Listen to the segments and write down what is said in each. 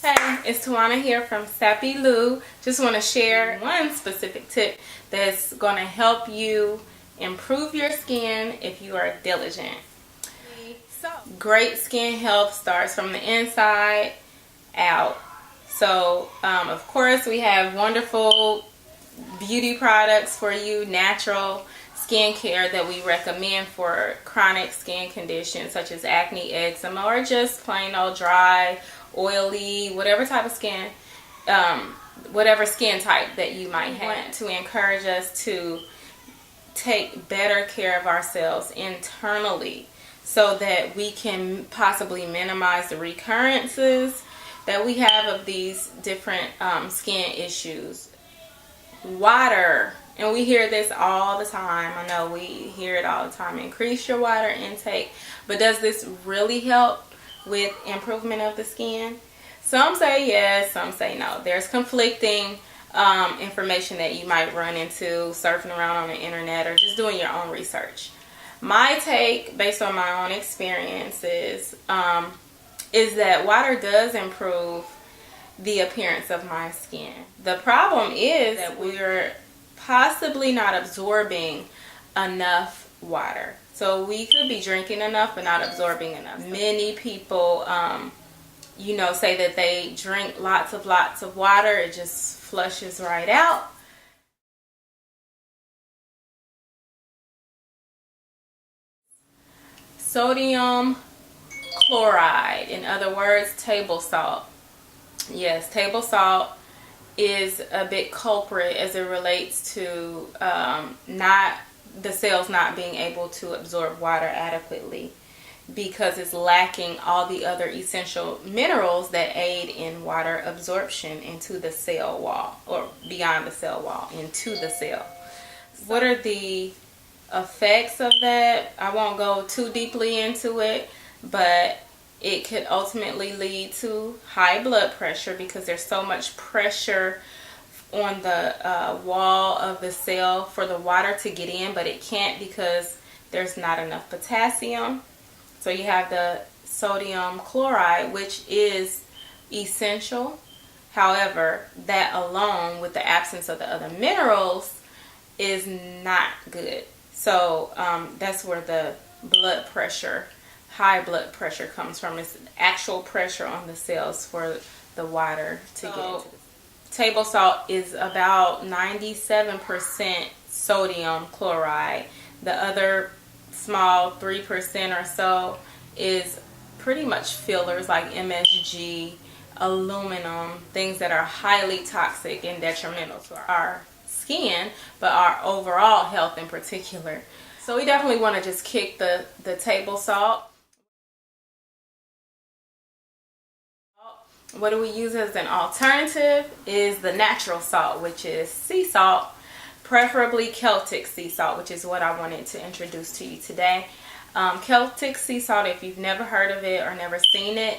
Hey, it's Tawana here from Sappy Lou. Just want to share one specific tip that's going to help you improve your skin if you are diligent. Great skin health starts from the inside out. So, of course, we have wonderful beauty products for you, natural skincare that we recommend for chronic skin conditions such as acne, eczema, or just plain old dry, oily, whatever type of skin, whatever skin type that you might have. I want to encourage us to take better care of ourselves internally so that we can possibly minimize the recurrences that we have of these different skin issues. Water, and we hear this all the time. I know we hear it all the time. Increase your water intake. But does this really help with improvement of the skin? Some say yes, some say no. There's conflicting information that you might run into surfing around on the internet or just doing your own research. My take, based on my own experiences, is that water does improve the appearance of my skin. The problem is that we're possibly not absorbing enough water. So we could be drinking enough but not absorbing enough. Many people, say that they drink lots of water. It just flushes right out. Sodium chloride, in other words, table salt. Yes, table salt is a big culprit as it relates to the cells not being able to absorb water adequately because it's lacking all the other essential minerals that aid in water absorption into the cell wall or beyond the cell wall into the cell. What are the effects of that? I won't go too deeply into it, but it could ultimately lead to high blood pressure because there's so much pressure on the wall of the cell for the water to get in, but it can't because there's not enough potassium. So you have the sodium chloride, which is essential. However, that alone with the absence of the other minerals is not good. So that's where the blood pressure, high blood pressure comes from. It's actual pressure on the cells for the water to get into the table salt is about 97% sodium chloride. The other small 3% or so is pretty much fillers like MSG, aluminum, things that are highly toxic and detrimental to our skin, but our overall health in particular. So we definitely want to just kick the table salt. What do we use as an alternative is the natural salt, which is sea salt, preferably Celtic Sea Salt, which is what I wanted to introduce to you today. Celtic Sea Salt, if you've never heard of it or never seen it,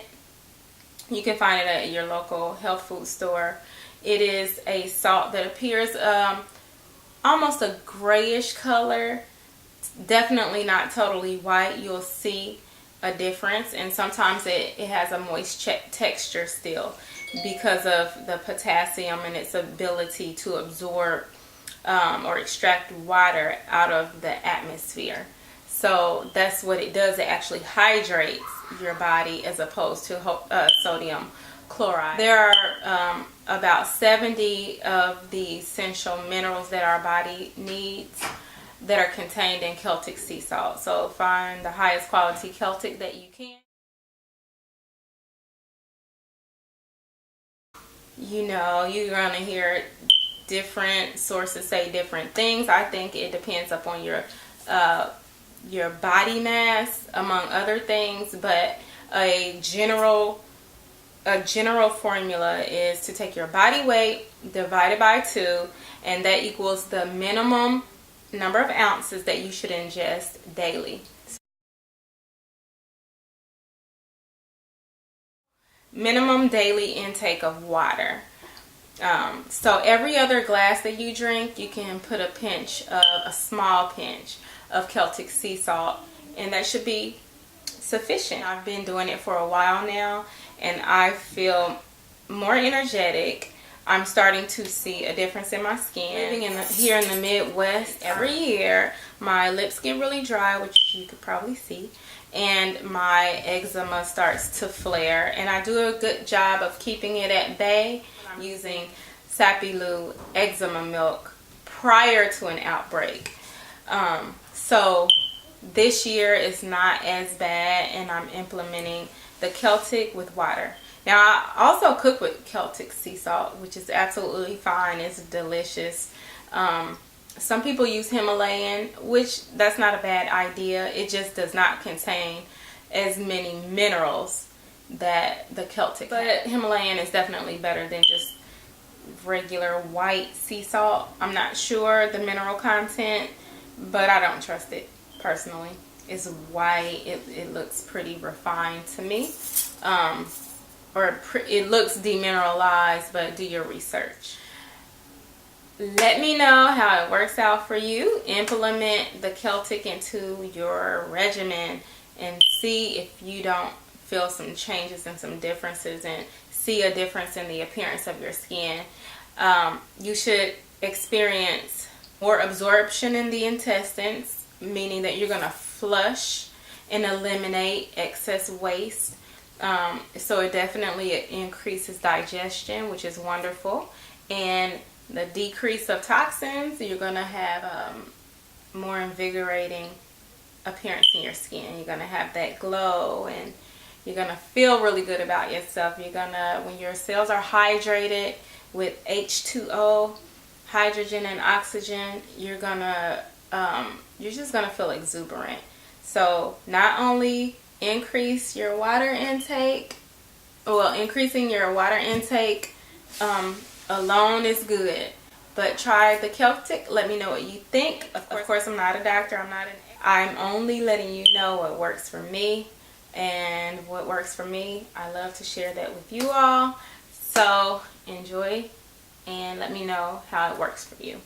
you can find it at your local health food store. It is a salt that appears almost a grayish color, definitely not totally white. You'll see a difference, and sometimes it has a moist texture still because of the potassium and its ability to absorb or extract water out of the atmosphere. So that's what it does. It actually hydrates your body as opposed to sodium chloride. There are about 70 of the essential minerals that our body needs that are contained in Celtic Sea Salt. So find the highest quality Celtic that you can. You're going to hear different sources say different things. I think it depends upon your body mass, among other things, but a general formula is to take your body weight divided by 2, and that equals the minimum number of ounces that you should ingest daily. Minimum daily intake of water. So every other glass that you drink, you can put a small pinch of Celtic Sea Salt, and that should be sufficient. I've been doing it for a while now, and I feel more energetic. I'm starting to see a difference in my skin. Living here in the Midwest, every year my lips get really dry, which you could probably see, and my eczema starts to flare, and I do a good job of keeping it at bay. I'm using Sappy Lou eczema milk prior to an outbreak. So this year is not as bad, and I'm implementing the Celtic with water. Now, I also cook with Celtic Sea Salt, which is absolutely fine. It's delicious. Some people use Himalayan, which that's not a bad idea. It just does not contain as many minerals that the Celtic has. But Himalayan is definitely better than just regular white sea salt. I'm not sure the mineral content, but I don't trust it personally. It's white. It looks pretty refined to me. It looks demineralized, but do your research. Let me know how it works out for you. Implement the Celtic into your regimen and see if you don't feel some changes and some differences, and see a difference in the appearance of your skin. You should experience more absorption in the intestines, meaning that you're going to flush and eliminate excess waste. So it definitely increases digestion, which is wonderful. And the decrease of toxins, you're going to have more invigorating appearance in your skin. You're going to have that glow, and you're going to feel really good about yourself. You're going to, when your cells are hydrated with H2O, hydrogen and oxygen, you're just going to feel exuberant. So not only increase your water intake, well, increasing your water intake alone is good, but try the Celtic. Let me know what you think. Of course, I'm not a doctor. I'm only letting you know what works for me, and what works for me, I love to share that with you all. So enjoy and let me know how it works for you.